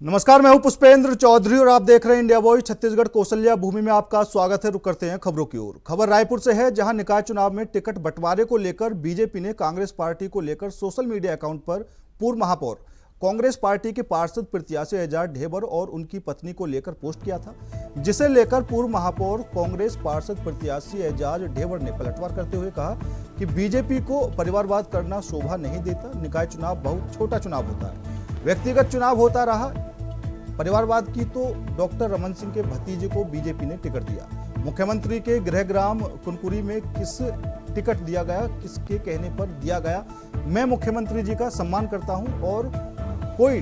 नमस्कार, मैं हूं पुष्पेंद्र चौधरी और आप देख रहे हैं इंडिया वॉइस छत्तीसगढ़ कौशल्या भूमि में आपका स्वागत है। रुक करते हैं खबरों की ओर। खबर रायपुर से है, जहां निकाय चुनाव में टिकट बंटवारे को लेकर बीजेपी ने कांग्रेस पार्टी को लेकर सोशल मीडिया अकाउंट पर पूर्व महापौर कांग्रेस पार्टी के पार्षद प्रत्याशी एजाज ढेबर और उनकी पत्नी को लेकर पोस्ट किया था, जिसे लेकर पूर्व महापौर कांग्रेस पार्षद प्रत्याशी एजाज ढेबर ने पलटवार करते हुए कहा कि बीजेपी को परिवारवाद करना शोभा नहीं देता। निकाय चुनाव बहुत छोटा चुनाव होता है, व्यक्तिगत चुनाव होता रहा। परिवारवाद की तो डॉक्टर रमन सिंह के भतीजे को बीजेपी ने टिकट दिया। मुख्यमंत्री के गृहग्राम कुनकुरी में किस टिकट दिया गया, किसके कहने पर दिया गया। मैं मुख्यमंत्री जी का सम्मान करता हूं और कोई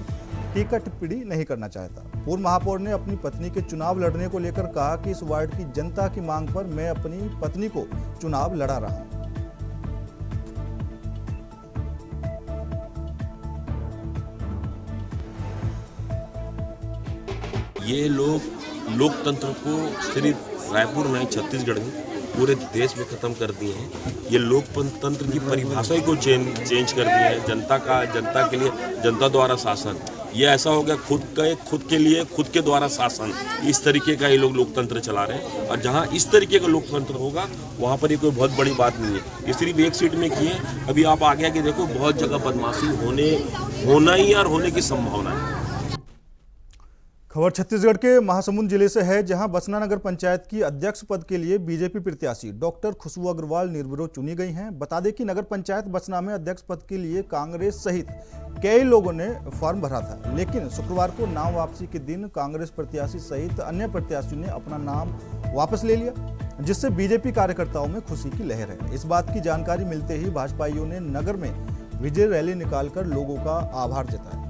टिकट पीड़ी नहीं करना चाहता। पूर्व महापौर ने अपनी पत्नी के चुनाव लड़ने को लेकर कहा कि इस वार्ड की जनता की मांग पर मैं अपनी पत्नी को चुनाव लड़ा रहा हूं। ये लोग लोकतंत्र को सिर्फ रायपुर नहीं, छत्तीसगढ़ में पूरे देश में ख़त्म कर दिए हैं। ये लोकतंत्र की परिभाषा ही को चेंज कर दिए हैं। जनता के लिए जनता द्वारा शासन, ये ऐसा हो गया खुद के लिए खुद के द्वारा शासन। इस तरीके का ये लोग लोकतंत्र चला रहे हैं और जहाँ इस तरीके का लोकतंत्र होगा वहाँ पर ये कोई बहुत बड़ी बात नहीं है। ये सिर्फ एक सीट में किए, अभी आप आगे आगे देखो बहुत जगह बदमाशी होना ही और होने की संभावना है। खबर छत्तीसगढ़ के महासमुंद जिले से है, जहां बसना नगर पंचायत की अध्यक्ष पद के लिए बीजेपी प्रत्याशी डॉक्टर खुशबू अग्रवाल निर्विरोध चुनी गई हैं। बता दें कि नगर पंचायत बसना में अध्यक्ष पद के लिए कांग्रेस सहित कई लोगों ने फॉर्म भरा था, लेकिन शुक्रवार को नाम वापसी के दिन कांग्रेस प्रत्याशी सहित अन्य प्रत्याशियों ने अपना नाम वापस ले लिया, जिससे बीजेपी कार्यकर्ताओं में खुशी की लहर है। इस बात की जानकारी मिलते ही भाजपाइयों ने नगर में विजय रैली निकालकर लोगों का आभार जताया।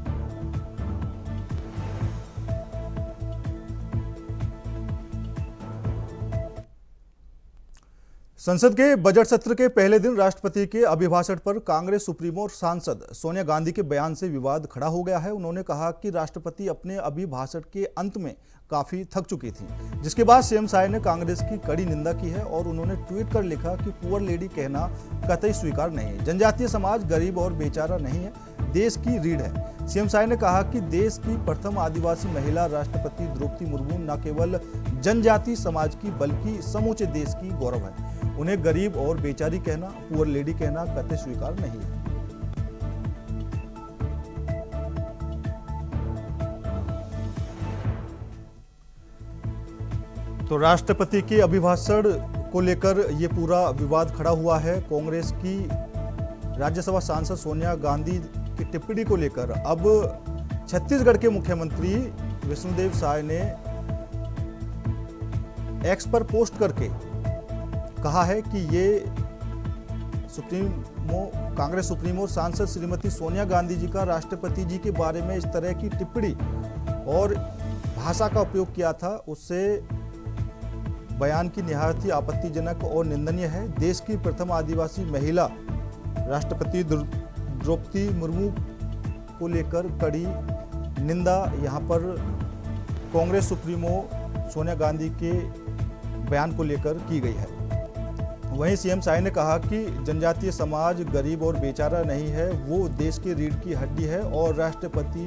संसद के बजट सत्र के पहले दिन राष्ट्रपति के अभिभाषण पर कांग्रेस सुप्रीमो और सांसद सोनिया गांधी के बयान से विवाद खड़ा हो गया है। उन्होंने कहा कि राष्ट्रपति अपने अभिभाषण के अंत में काफी थक चुकी थी, जिसके बाद सीएम साय ने कांग्रेस की कड़ी निंदा की है और उन्होंने ट्वीट कर लिखा कि पुअर लेडी कहना कतई स्वीकार नहीं है। जनजातीय समाज गरीब और बेचारा नहीं है, देश की रीढ़ है। सीएम साय ने कहा कि देश की प्रथम आदिवासी महिला राष्ट्रपति द्रौपदी मुर्मू न केवल जनजातीय समाज की बल्कि समूचे देश की गौरव है। उन्हें गरीब और बेचारी कहना, पुअर लेडी कहना कतई स्वीकार नहीं है। तो राष्ट्रपति के अभिभाषण को लेकर ये पूरा विवाद खड़ा हुआ है। कांग्रेस की राज्यसभा सांसद सोनिया गांधी की टिप्पणी को लेकर अब छत्तीसगढ़ के मुख्यमंत्री विष्णुदेव साय ने एक्स पर पोस्ट करके कहा है कि ये कांग्रेस सुप्रीमो सांसद श्रीमती सोनिया गांधी जी का राष्ट्रपति जी के बारे में इस तरह की टिप्पणी और भाषा का उपयोग किया था, उससे बयान की निहायत ही आपत्तिजनक और निंदनीय है। देश की प्रथम आदिवासी महिला राष्ट्रपति द्रौपदी मुर्मू को लेकर कड़ी निंदा यहाँ पर कांग्रेस सुप्रीमो सोनिया गांधी के बयान को लेकर की गई है। वहीं सीएम साय ने कहा कि जनजातीय समाज गरीब और बेचारा नहीं है, वो देश की रीढ़ की हड्डी है और राष्ट्रपति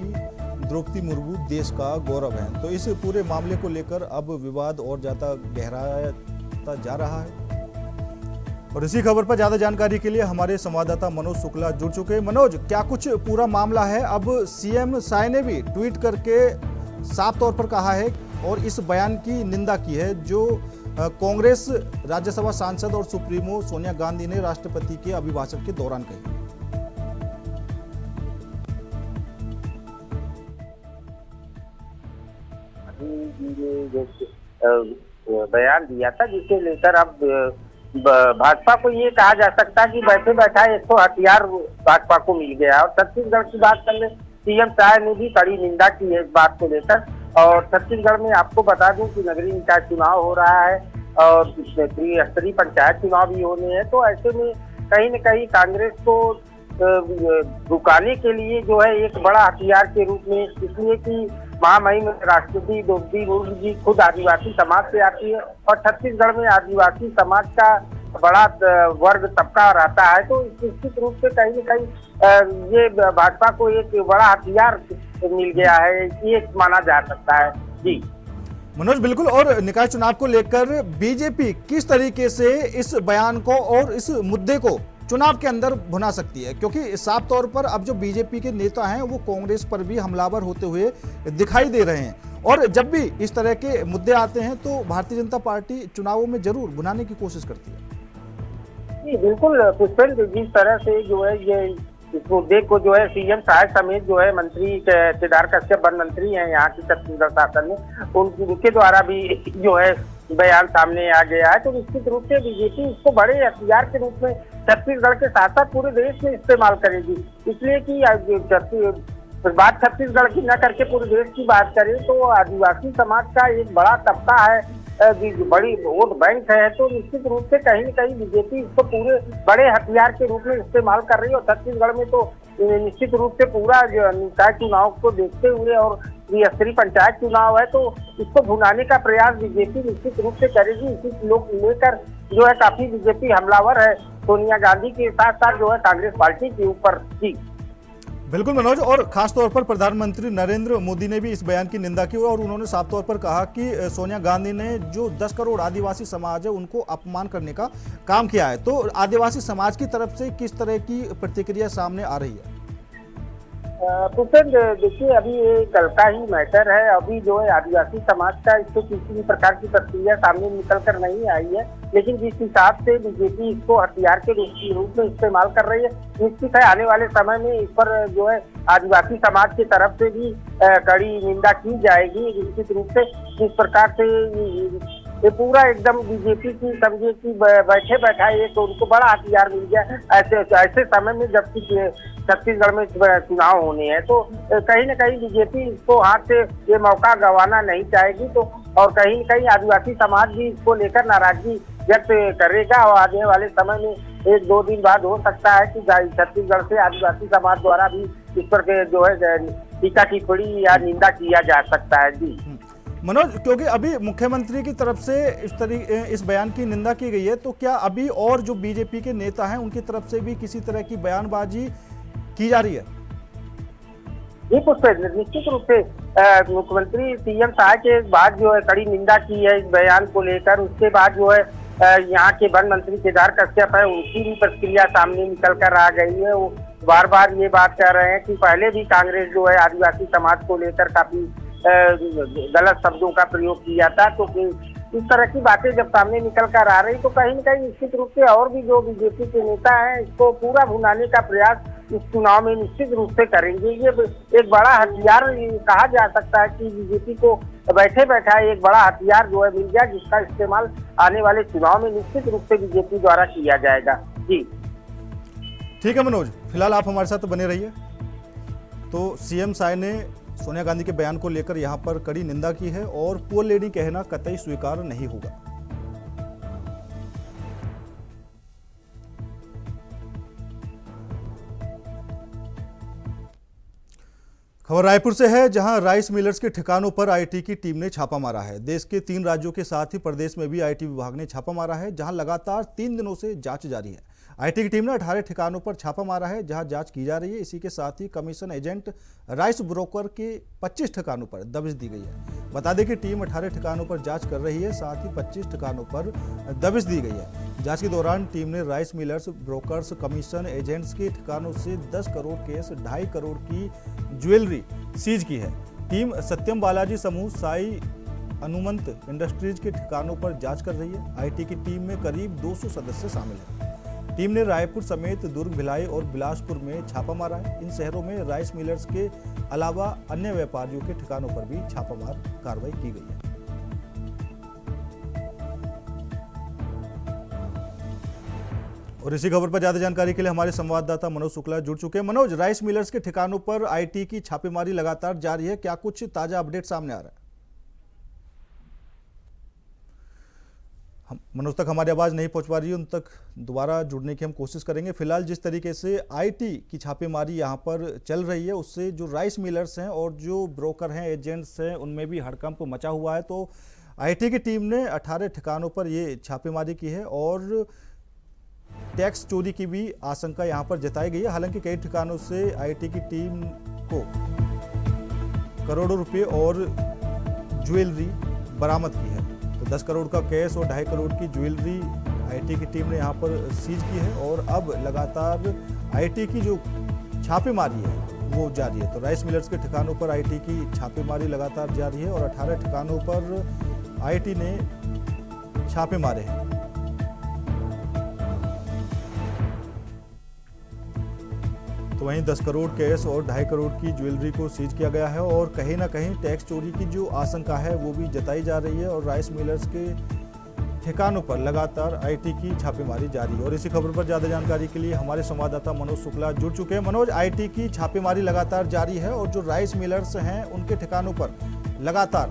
द्रौपदी मुर्मू देश का गौरव है। तो इस पूरे मामले को लेकर अब विवाद और ज्यादा गहराता जा रहा है। और इसी खबर पर ज्यादा जानकारी के लिए हमारे संवाददाता मनोज शुक्ला जुड़ चुके हैं। मनोज, क्या कुछ पूरा मामला है? अब सीएम साय ने भी ट्वीट करके साफ तौर पर कहा है और इस बयान की निंदा की है जो कांग्रेस राज्यसभा सांसद और सुप्रीमो सोनिया गांधी ने राष्ट्रपति के अभिभाषण के दौरान कही। बयान दिया था, जिसे लेकर अब भाजपा को ये कहा जा सकता है कि बैठे बैठा 100 हथियार भाजपा को मिल गया। और छत्तीसगढ़ की बात कर ले, सीएम साय ने भी कड़ी निंदा की है इस बात को लेकर। और छत्तीसगढ़ में आपको बता दूं कि नगरीय निकाय चुनाव हो रहा है और त्रिस्तरीय पंचायत चुनाव भी होने हैं। तो ऐसे में कहीं न कहीं कांग्रेस को रुकाने के लिए जो है एक बड़ा हथियार के रूप में, इसलिए कि महामहिम राष्ट्रपति द्रौपदी मुर्मू जी खुद आदिवासी समाज से आती है और छत्तीसगढ़ में आदिवासी समाज का बड़ा वर्ग तबका रहता है, तो निश्चित रूप से कहीं न कहीं ये भाजपा को एक बड़ा हथियार मिल गया है, ये माना जा सकता है। जी मनोज, बिल्कुल। और निकाय चुनाव को लेकर बीजेपी किस तरीके से इस बयान को और इस मुद्दे को चुनाव के अंदर भुना सकती है, क्योंकि साफ तौर पर अब जो बीजेपी के नेता हैं वो कांग्रेस पर भी हमलावर होते हुए दिखाई दे रहे हैं, और जब भी इस तरह के मुद्दे आते हैं तो भारतीय जनता पार्टी चुनावों में जरूर भुनाने की कोशिश करती है। जी बिल्कुल पुष्पेंद्र, जिस तरह से जो है ये इस मुद्दे को जो है सीएम साहब समेत जो है मंत्री केदार कश्यप वन मंत्री हैं यहाँ की छत्तीसगढ़ शासन में, उनके द्वारा भी जो है बयान सामने आ गया है, तो निश्चित रूप से बीजेपी इसको बड़े हथियार के रूप में छत्तीसगढ़ के साथ साथ पूरे देश में इस्तेमाल करेगी। इसलिए कि बात छत्तीसगढ़ की न करके पूरे देश की बात करें तो आदिवासी समाज का एक बड़ा तबका है, बड़ी वोट बैंक है, तो निश्चित रूप से कहीं न कहीं बीजेपी इसको पूरे बड़े हथियार के रूप में इस्तेमाल कर रही है। और छत्तीसगढ़ में तो निश्चित रूप से पूरा निकाय चुनाव को देखते हुए और त्रिस्तरीय पंचायत चुनाव है, तो इसको भुनाने का प्रयास बीजेपी निश्चित रूप से करेगी। इसी लोग लेकर जो है काफी बीजेपी हमलावर है सोनिया गांधी के साथ साथ जो है कांग्रेस पार्टी के ऊपर। जी बिल्कुल मनोज, और खासतौर पर प्रधानमंत्री नरेंद्र मोदी ने भी इस बयान की निंदा की और उन्होंने साफ तौर पर कहा कि सोनिया गांधी ने जो 10 करोड़ आदिवासी समाज है उनको अपमान करने का काम किया है। तो आदिवासी समाज की तरफ से किस तरह की प्रतिक्रिया सामने आ रही है? पुष्पेंद्र, देखिए अभी ये कल का ही मैटर है, अभी जो है आदिवासी समाज का इससे किसी भी प्रकार की प्रतिक्रिया सामने निकल कर नहीं आई है, लेकिन जिस हिसाब से बीजेपी इसको हथियार के रूप में इस्तेमाल कर रही है, निश्चित है आने वाले समय में इस पर जो है आदिवासी समाज की तरफ से भी कड़ी निंदा की जाएगी। निश्चित रूप से जिस प्रकार से ये पूरा एकदम बीजेपी की समझिए कि बैठे बैठाए एक उनको बड़ा हथियार मिल गया ऐसे समय में, जबकि छत्तीसगढ़ में चुनाव होने हैं, तो कहीं न कहीं बीजेपी इसको हाथ से ये मौका गंवाना नहीं चाहेगी। तो और कहीं न कहीं आदिवासी समाज भी इसको लेकर नाराजगी व्यक्त करेगा और आने वाले समय में 1-2 दिन बाद हो सकता है कि छत्तीसगढ़ से आदिवासी समाज द्वारा भी इस पर जो है टीका टिप्पणी या निंदा किया जा सकता है। जी मनोज, क्योंकि अभी मुख्यमंत्री की तरफ से इस बयान की निंदा की गई है, तो क्या अभी और जो बीजेपी के नेता हैं उनकी तरफ से भी किसी तरह की बयानबाजी की जा रही है? जी पुष्पेंद्र, निश्चित रूप से मुख्यमंत्री सीएम साहब के बाद जो है कड़ी निंदा की है इस बयान को लेकर। उसके बाद जो है यहाँ के वन मंत्री केदार कश्यप है, उनकी भी प्रतिक्रिया सामने निकल कर आ गई है। वो बार बार ये बात कर रहे हैं कि पहले भी कांग्रेस जो है आदिवासी समाज को लेकर काफी गलत शब्दों का प्रयोग किया था, तो इस तरह की बातें जब सामने निकल कर आ रही तो कहीं न कहीं निश्चित रूप से और भी जो बीजेपी के नेता हैं इसको पूरा भुनाने का प्रयास इस चुनाव में निश्चित रूप से करेंगे। ये एक बड़ा हथियार कहा जा सकता है कि बीजेपी को बैठे बैठा एक बड़ा हथियार जो है मिल गया, जिसका इस्तेमाल आने वाले चुनाव में निश्चित रूप से बीजेपी द्वारा किया जाएगा। जी ठीक है मनोज, फिलहाल आप हमारे साथ बने रहिए। तो सीएम साहब ने सोनिया गांधी के बयान को लेकर यहां पर कड़ी निंदा की है और पुअर लेडी कहना कतई स्वीकार नहीं होगा। खबर रायपुर से है, जहां राइस मिलर्स के ठिकानों पर आईटी की टीम ने छापा मारा है। देश के 3 राज्यों के साथ ही प्रदेश में भी आईटी विभाग ने छापा मारा है, जहां लगातार 3 दिनों से जांच जारी है। आईटी की टीम ने 18 ठिकानों पर छापा मारा है, जहां जांच की जा रही है। इसी के साथ ही कमीशन एजेंट राइस ब्रोकर के 25 ठिकानों पर दबिश दी गई है। बता दें कि टीम 18 ठिकानों पर जांच कर रही है, साथ ही 25 ठिकानों पर दबिश दी गई है। जांच के दौरान टीम ने rice millers, brokers, commission agents के ठिकानों से 10 करोड़ केस, 2.5 करोड़ की ज्वेलरी सीज की है। टीम सत्यम बालाजी समूह, साई हनुमंत इंडस्ट्रीज के ठिकानों पर जांच कर रही है। आईटी की टीम में करीब 200 सदस्य शामिल हैं। टीम ने रायपुर समेत दुर्ग, भिलाई और बिलासपुर में छापा मारा है। इन शहरों में राइस मिलर्स के अलावा अन्य व्यापारियों के ठिकानों पर भी छापामार कार्रवाई की गई है। और इसी खबर पर ज्यादा जानकारी के लिए हमारे संवाददाता मनोज शुक्ला जुड़ चुके हैं। मनोज, राइस मिलर्स के ठिकानों पर आईटी की छापेमारी लगातार जारी है, क्या कुछ ताजा अपडेट सामने आ रहा है? मनोज तक हमारी आवाज़ नहीं पहुंच पा रही है, उन तक दोबारा जुड़ने की हम कोशिश करेंगे। फिलहाल जिस तरीके से आईटी की छापेमारी यहां पर चल रही है, उससे जो राइस मिलर्स हैं और जो ब्रोकर हैं, एजेंट्स हैं, उनमें भी हड़कंप मचा हुआ है। तो आईटी की टीम ने 18 ठिकानों पर ये छापेमारी की है और टैक्स चोरी की भी आशंका यहां पर जताई गई है। हालांकि कई ठिकानों से आईटी की टीम को करोड़ों रुपए और ज्वेलरी बरामद की है। तो 10 करोड़ का कैश और 2.5 करोड़ की ज्वेलरी आईटी की टीम ने यहां पर सीज की है और अब लगातार आईटी की जो छापेमारी है वो जारी है। तो राइस मिलर्स के ठिकानों पर आईटी की छापेमारी लगातार जारी है और 18 ठिकानों पर आईटी ने छापे मारे हैं। तो वहीं 10 करोड़ कैश और 2.5 करोड़ की ज्वेलरी को सीज किया गया है और कहीं ना कहीं टैक्स चोरी की जो आशंका है वो भी जताई जा रही है और राइस मिलर्स के ठिकानों पर लगातार आईटी की छापेमारी जारी है। और इसी खबर पर ज्यादा जानकारी के लिए हमारे संवाददाता मनोज शुक्ला जुड़ चुके हैं। मनोज, आईटी की छापेमारी लगातार जारी है और जो राइस मिलर्स हैं उनके ठिकानों पर लगातार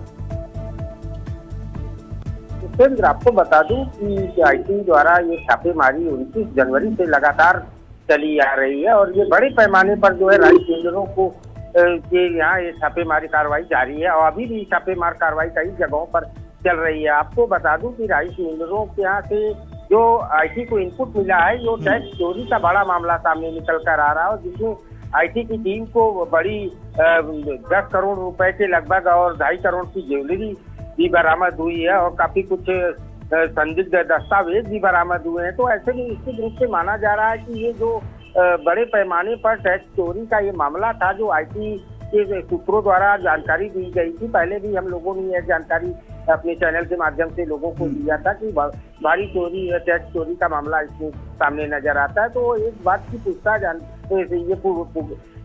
उपेंद्र, आपको बता दूं कि आईटी द्वारा ये छापेमारी 29 जनवरी से लगातार चली आ रही है और ये बड़े पैमाने पर जो है राइस मिलरों को के यहाँ ये छापेमारी कार्रवाई जारी है और अभी भी छापेमार कार्रवाई कई जगहों पर चल रही है। आपको बता दूं कि राइस मिलरों के यहाँ से जो आईटी को इनपुट मिला है, जो टैक्स चोरी का बड़ा मामला सामने निकल कर आ रहा है और जिसमें आईटी की टीम को बड़ी 10 करोड़ रुपए के लगभग और 2.5 करोड़ की ज्वेलरी भी बरामद हुई है और काफी कुछ संदिग्ध दस्तावेज भी बरामद हुए हैं। तो ऐसे में निश्चित रूप से माना जा रहा है कि ये जो बड़े पैमाने पर टैक्स चोरी का ये मामला था, जो आईटी के सूत्रों द्वारा जानकारी दी गई थी। पहले भी हम लोगों ने यह जानकारी अपने चैनल के माध्यम से लोगों को दिया था कि भारी चोरी, टैक्स चोरी का मामला इसमें सामने नजर आता है। तो एक बात की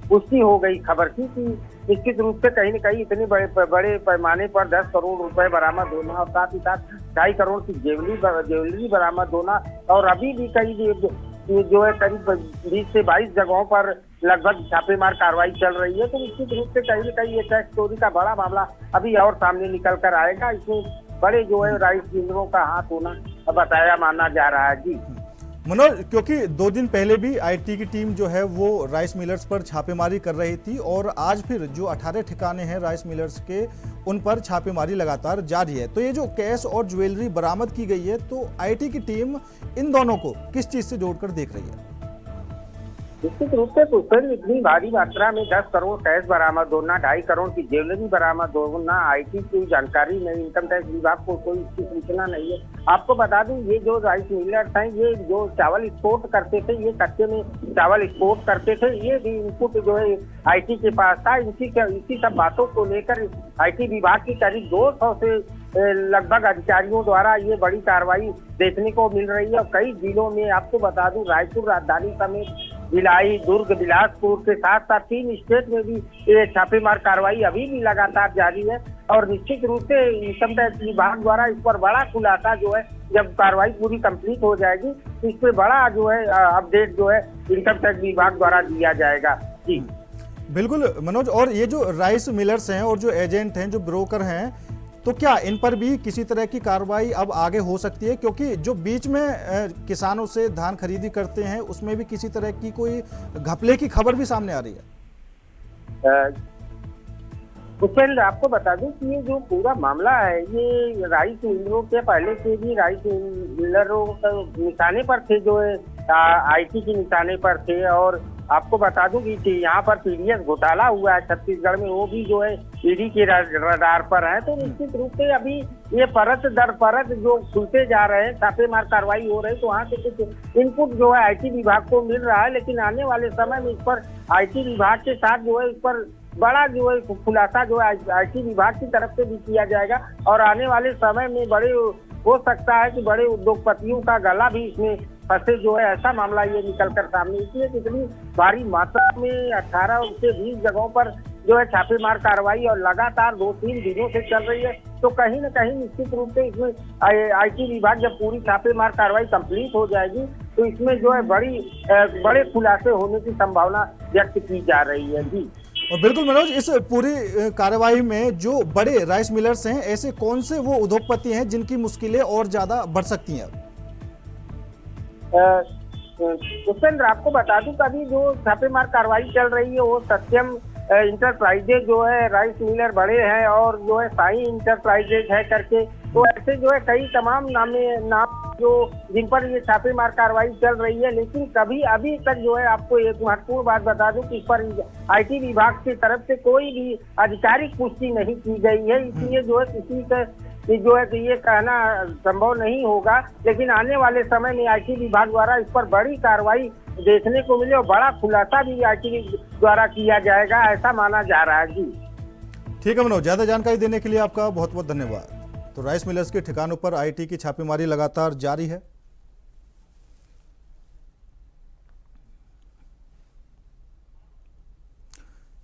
पुष्टि हो गई खबर की कि निश्चित रूप से कहीं न कहीं इतने बड़े पैमाने पर 10 करोड़ रुपए बरामद होना और साथ ही साथ 2.5 करोड़ की ज्वेलरी बरामद होना और अभी भी कई जो है करीब 20 से 22 जगहों पर लगभग छापेमार कार्रवाई चल रही है। तो निश्चित रूप से कहीं न कहीं ये टैक्स चोरी का बड़ा मामला अभी और सामने निकल कर आएगा। इसमें बड़े जो है राइस मिलरों का हाथ होना बताया माना जा रहा है। जी मनोज, क्योंकि 2 दिन पहले भी आईटी की टीम जो है वो राइस मिलर्स पर छापेमारी कर रही थी और आज फिर जो 18 ठिकाने हैं राइस मिलर्स के उन पर छापेमारी लगातार जारी है। तो ये जो कैश और ज्वेलरी बरामद की गई है, तो आईटी की टीम इन दोनों को किस चीज से जोड़कर देख रही है? निश्चित रूप से पुष्पेंद्र, इतनी भारी मात्रा में 10 करोड़ कैश बरामद होना, 2.5 करोड़ की ज्वेलरी बरामद होना, आईटी की जानकारी नहीं, इनकम टैक्स विभाग को कोई इसकी सूचना नहीं है। आपको बता दूं, ये जो राइस मिलर्स हैं, ये जो चावल एक्सपोर्ट करते थे, ये कच्चे में चावल एक्सपोर्ट करते थे, ये भी इनपुट जो है आईटी के पास था। इसी सब बातों को लेकर आईटी विभाग की करीब 200 से लगभग अधिकारियों द्वारा ये बड़ी कार्रवाई देखने को मिल रही है। और कई जिलों में आपको बता दूं, रायपुर राजधानी समेत भिलाई, दुर्ग, बिलासपुर के साथ साथ 3 स्टेट में भी ये छापेमार कार्रवाई अभी भी लगातार जारी है। और निश्चित रूप से इनकम टैक्स विभाग द्वारा इस पर बड़ा खुलासा जो है, जब कार्रवाई पूरी कंप्लीट हो जाएगी तो इस पर बड़ा जो है अपडेट जो है इनकम टैक्स विभाग द्वारा दिया जाएगा। जी बिल्कुल मनोज, और ये जो राइस मिलर्स हैं और जो एजेंट हैं, जो ब्रोकर हैं, तो क्या इन पर भी किसी तरह की कार्रवाई अब आगे हो सकती है? क्योंकि जो बीच में किसानों से धान खरीदी करते हैं उसमें भी किसी तरह की कोई घपले की खबर भी सामने आ रही है। उपेंद्र, आपको बता दूं कि ये जो पूरा मामला है, ये राइस मिलरों के पहले से भी राइस मिलरों निशाने पर थे, जो है आईटी के निशाने पर थे। और आपको बता दूं कि यहाँ पर पीडीएस घोटाला हुआ है छत्तीसगढ़ में, वो भी जो है ईडी के रडार पर है। तो निश्चित रूप से अभी ये परत दर परत जो खुलते जा रहे हैं, छापेमार कार्रवाई हो रही है, तो वहाँ से कुछ इनपुट जो है आईटी विभाग को मिल रहा है। लेकिन आने वाले समय में इस पर आईटी विभाग के साथ जो है इस पर बड़ा जो है खुलासा जो है आईटी विभाग की तरफ से भी किया जाएगा। और आने वाले समय में बड़े हो सकता है कि बड़े उद्योगपतियों का गला भी इसमें फंसे, जो है ऐसा मामला ये निकल कर सामने। इसलिए कितनी भारी मात्रा में 18 से 20 जगहों पर जो है छापेमार कार्रवाई और लगातार 2-3 दिनों से चल रही है। तो कहीं न कहीं निश्चित रूप से इसमें आईटी विभाग जब पूरी छापेमार कार्रवाई कंप्लीट हो जाएगी तो इसमें जो है बड़े खुलासे होने की संभावना व्यक्त की जा रही है। जी और बिल्कुल मनोज, इस पूरी कार्रवाई में जो बड़े राइस मिलर्स हैं, ऐसे कौन से वो उद्योगपति हैं जिनकी मुश्किलें और ज्यादा बढ़ सकती हैं? उपेंद्र, आपको बता दूं, अभी जो छापेमार कार्रवाई चल रही है वो सत्यम इंटरप्राइजेज जो है राइस मिलर बड़े हैं और जो है साई इंटरप्राइजेज है करके, तो ऐसे जो है कई तमाम नाम जो जिन पर ये छापेमार कार्रवाई चल रही है। लेकिन कभी अभी तक जो है आपको एक महत्वपूर्ण बात बता दूं कि इस पर IT विभाग की तरफ से कोई भी आधिकारिक पुष्टि नहीं की गई है, इसलिए जो है किसी का जो है कि ये कहना संभव नहीं होगा। लेकिन आने वाले समय में IT विभाग द्वारा इस पर बड़ी कार्रवाई देखने को मिले और बड़ा खुलासा भी IT द्वारा किया जाएगा, ऐसा माना जा रहा है। जी ठीक है मनोज, ज्यादा जानकारी देने के लिए आपका बहुत बहुत धन्यवाद। तो राइस मिलर्स के ठिकानों पर IT की छापेमारी लगातार जारी है।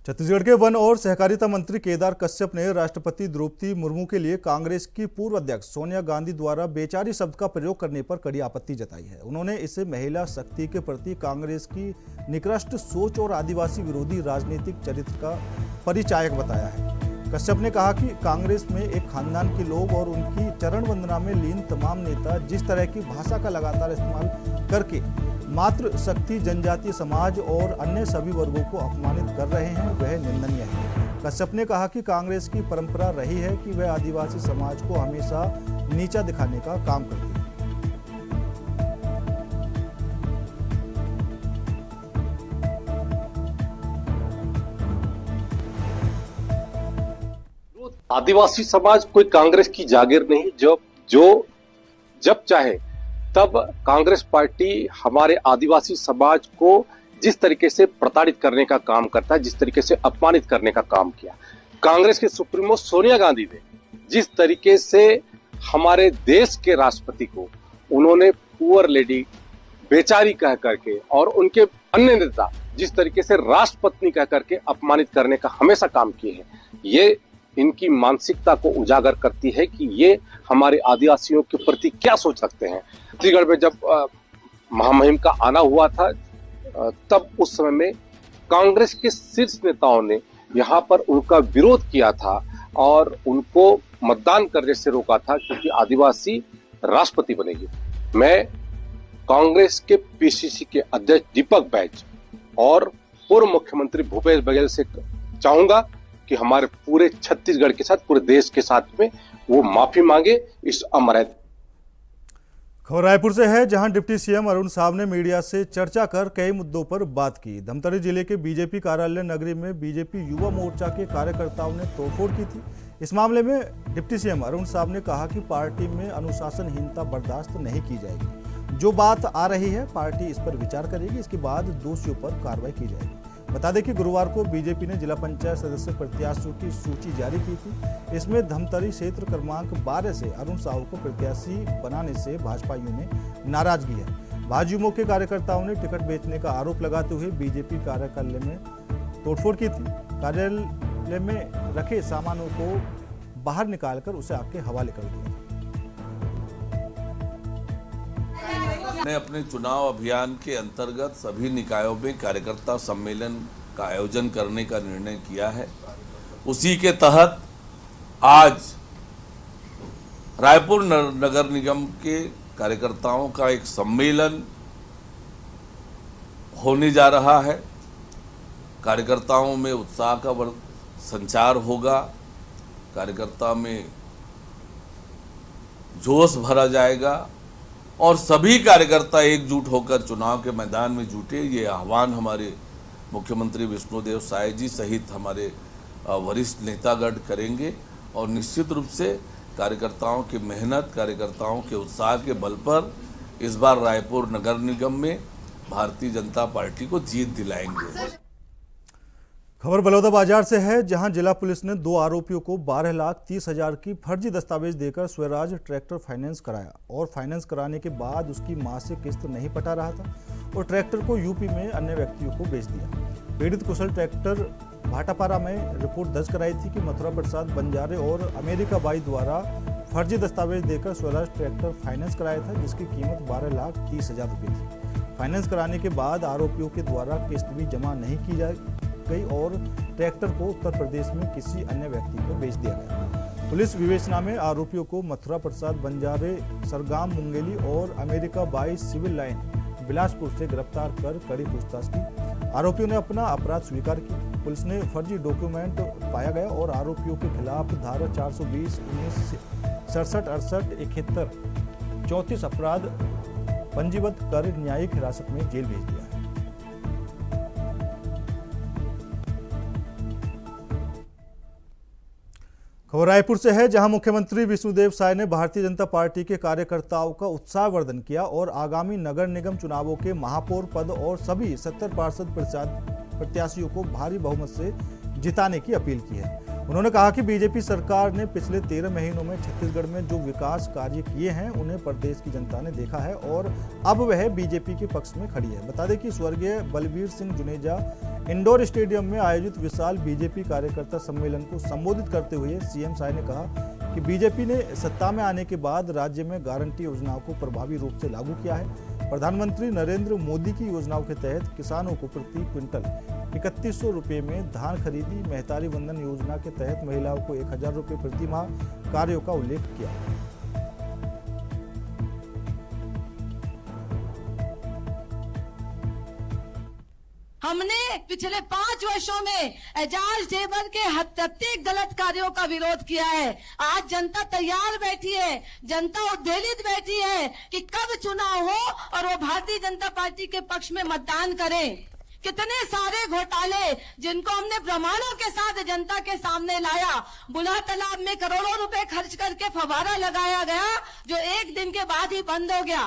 छत्तीसगढ़ के वन और सहकारिता मंत्री केदार कश्यप ने राष्ट्रपति द्रौपदी मुर्मू के लिए कांग्रेस की पूर्व अध्यक्ष सोनिया गांधी द्वारा बेचारी शब्द का प्रयोग करने पर कड़ी आपत्ति जताई है। उन्होंने इसे महिला शक्ति के प्रति कांग्रेस की निकृष्ट सोच और आदिवासी विरोधी राजनीतिक चरित्र का परिचायक बताया है। कश्यप ने कहा कि कांग्रेस में एक खानदान के लोग और उनकी चरण वंदना में लीन तमाम नेता जिस तरह की भाषा का लगातार इस्तेमाल करके मातृ शक्ति, जनजातीय समाज और अन्य सभी वर्गों को अपमानित कर रहे हैं, वह निंदनीय है। कश्यप ने कहा कि कांग्रेस की परंपरा रही है कि वह आदिवासी समाज को हमेशा नीचा दिखाने का काम करती है। आदिवासी समाज कोई कांग्रेस की जागीर नहीं, जब चाहे तब कांग्रेस पार्टी हमारे आदिवासी समाज को जिस तरीके से प्रताड़ित करने का काम करता है, जिस तरीके से अपमानित करने का काम किया। कांग्रेस के सुप्रीमो सोनिया गांधी ने जिस तरीके से हमारे देश के राष्ट्रपति को उन्होंने पुअर लेडी, बेचारी कह करके, और उनके अन्य नेता जिस तरीके से राष्ट्रपत्नी कह करके अपमानित करने का हमेशा काम किए हैं, ये इनकी मानसिकता को उजागर करती है कि ये हमारे आदिवासियों के प्रति क्या सोच रखते हैं। छत्तीसगढ़ में जब महामहिम का आना हुआ था, तब उस समय में कांग्रेस के शीर्ष नेताओं ने यहाँ पर उनका विरोध किया था और उनको मतदान करने से रोका था, क्योंकि आदिवासी राष्ट्रपति बनेगी। मैं कांग्रेस के PCC के अध्यक्ष दीपक बैज और पूर्व मुख्यमंत्री भूपेश बघेल से चाहूंगा कि हमारे पूरे छत्तीसगढ़ के साथ, पूरे देश के साथ में वो माफी मांगे इस अमर्याद। खबर रायपुर से है, जहां डिप्टी CM अरुण साहब ने मीडिया से चर्चा कर कई मुद्दों पर बात की। धमतरी जिले के बीजेपी कार्यालय नगरी में बीजेपी युवा मोर्चा के कार्यकर्ताओं ने तोड़फोड़ की थी। इस मामले में डिप्टी CM अरुण साहब ने कहा कि पार्टी में अनुशासनहीनता बर्दाश्त नहीं की जाएगी। जो बात आ रही है, पार्टी इस पर विचार करेगी, इसके बाद दोषियों पर कार्रवाई की जाएगी। बता दें कि गुरुवार को बीजेपी ने जिला पंचायत सदस्य प्रत्याशियों की सूची जारी की थी। इसमें धमतरी क्षेत्र क्रमांक 12 से अरुण साहू को प्रत्याशी बनाने से भाजपाइयों में नाराजगी है। भाजयुमो के कार्यकर्ताओं ने टिकट बेचने का आरोप लगाते हुए बीजेपी कार्यालय में तोड़फोड़ की थी। कार्यालय में रखे सामानों को बाहर निकालकर उसे आग के हवाले कर दिया। ने अपने चुनाव अभियान के अंतर्गत सभी निकायों में कार्यकर्ता सम्मेलन का आयोजन करने का निर्णय किया है। उसी के तहत आज रायपुर नगर निगम के कार्यकर्ताओं का एक सम्मेलन होने जा रहा है। कार्यकर्ताओं में उत्साह का संचार होगा, कार्यकर्ता में जोश भरा जाएगा और सभी कार्यकर्ता एकजुट होकर चुनाव के मैदान में जुटे। ये आह्वान हमारे मुख्यमंत्री विष्णुदेव साय जी सहित हमारे वरिष्ठ नेतागण करेंगे और निश्चित रूप से कार्यकर्ताओं की मेहनत, कार्यकर्ताओं के उत्साह के बल पर इस बार रायपुर नगर निगम में भारतीय जनता पार्टी को जीत दिलाएंगे। खबर बलौदाबाजार से है, जहां जिला पुलिस ने 2 आरोपियों को 12,30,000 की फर्जी दस्तावेज देकर स्वराज ट्रैक्टर फाइनेंस कराया और फाइनेंस कराने के बाद उसकी मासिक किस्त नहीं पटा रहा था और ट्रैक्टर को यूपी में अन्य व्यक्तियों को बेच दिया। पीड़ित कुशल ट्रैक्टर भाटापारा में रिपोर्ट दर्ज कराई थी कि मथुरा प्रसाद बंजारे और अमेरिका बाई द्वारा फर्जी दस्तावेज देकर स्वराज ट्रैक्टर फाइनेंस कराया था, जिसकी कीमत 12,30,000 रुपये थी। फाइनेंस कराने के बाद आरोपियों के द्वारा किस्त भी जमा नहीं की गई और ट्रैक्टर को उत्तर प्रदेश में किसी अन्य व्यक्ति को बेच दिया गया। पुलिस विवेचना में आरोपियों को मथुरा प्रसाद बंजारे, सरगाम मुंगेली और अमेरिका बाई सिविल लाइन बिलासपुर से गिरफ्तार कर कड़ी पूछताछ की। आरोपियों ने अपना अपराध स्वीकार किया। पुलिस ने फर्जी डॉक्यूमेंट पाया गया और आरोपियों के खिलाफ धारा 420, 19, 67, 68, 71, 34 अपराध पंजीबद्ध कर न्यायिक हिरासत में जेल भेज दिया है। खबर रायपुर से है, जहां मुख्यमंत्री विष्णुदेव साय ने भारतीय जनता पार्टी के कार्यकर्ताओं का उत्साहवर्धन किया और आगामी नगर निगम चुनावों के महापौर पद और सभी 70 पार्षद प्रत्याशियों को भारी बहुमत से जिताने की अपील की है। उन्होंने कहा कि बीजेपी सरकार ने पिछले 13 महीनों में छत्तीसगढ़ में जो विकास कार्य किए हैं उन्हें प्रदेश की जनता ने देखा है और अब वह बीजेपी के पक्ष में खड़ी है। बता दें कि स्वर्गीय बलबीर सिंह जुनेजा इंडोर स्टेडियम में आयोजित विशाल बीजेपी कार्यकर्ता सम्मेलन को संबोधित करते हुए सीएम साय ने कहा कि बीजेपी ने सत्ता में आने के बाद राज्य में गारंटी योजनाओं को प्रभावी रूप से लागू किया है। प्रधानमंत्री नरेंद्र मोदी की योजनाओं के तहत किसानों को प्रति क्विंटल 3100 रुपये में धान खरीदी, महतारी वंदन योजना के तहत महिलाओं को 1000 रुपये प्रति माह कार्यों का उल्लेख किया। हमने पिछले 5 वर्षों में एजाज जेवर के प्रत्येक गलत कार्यों का विरोध किया है। आज जनता तैयार बैठी है, जनता उद्वेलित बैठी है कि कब चुनाव हो और वो भारतीय जनता पार्टी के पक्ष में मतदान करें। कितने सारे घोटाले जिनको हमने प्रमाणों के साथ जनता के सामने लाया। बुला तालाब में करोड़ों रुपए खर्च करके फव्वारा लगाया गया जो एक दिन के बाद ही बंद हो गया।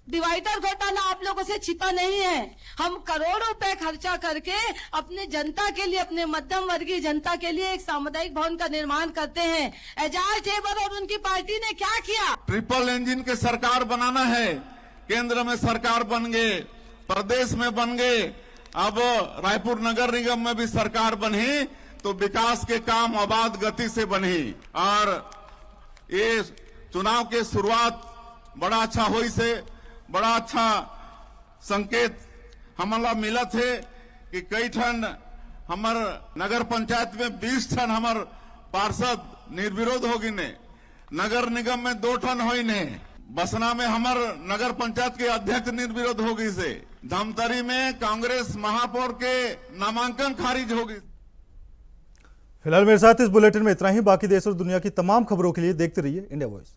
डिवाइडर घोटाला आप लोगों से छिपा नहीं है। हम करोड़ों रुपए खर्चा करके अपने जनता के लिए, अपने मध्यम वर्गीय जनता के लिए एक सामुदायिक भवन का निर्माण करते हैं। एजाज जेवर और उनकी पार्टी ने क्या किया? ट्रिपल इंजन के सरकार बनाना है। केंद्र में सरकार बन गए, प्रदेश में बन गए, अब रायपुर नगर निगम में भी सरकार बनी तो विकास के काम आबाद गति से बनी। और ये चुनाव के शुरुआत बड़ा अच्छा हुई से बड़ा अच्छा संकेत हमला मिला थे कि कई ठन हमार नगर पंचायत में 20 ठन हमार पार्षद निर्विरोध होगी ने, नगर निगम में 2 ठन होई ने, बसना में हमार नगर पंचायत के अध्यक्ष निर्विरोध होगी से, धमतरी में कांग्रेस महापौर के नामांकन खारिज होगी। फिलहाल मेरे साथ इस बुलेटिन में इतना ही। बाकी देश और दुनिया की तमाम खबरों के लिए देखते रहिए इंडिया वॉइस।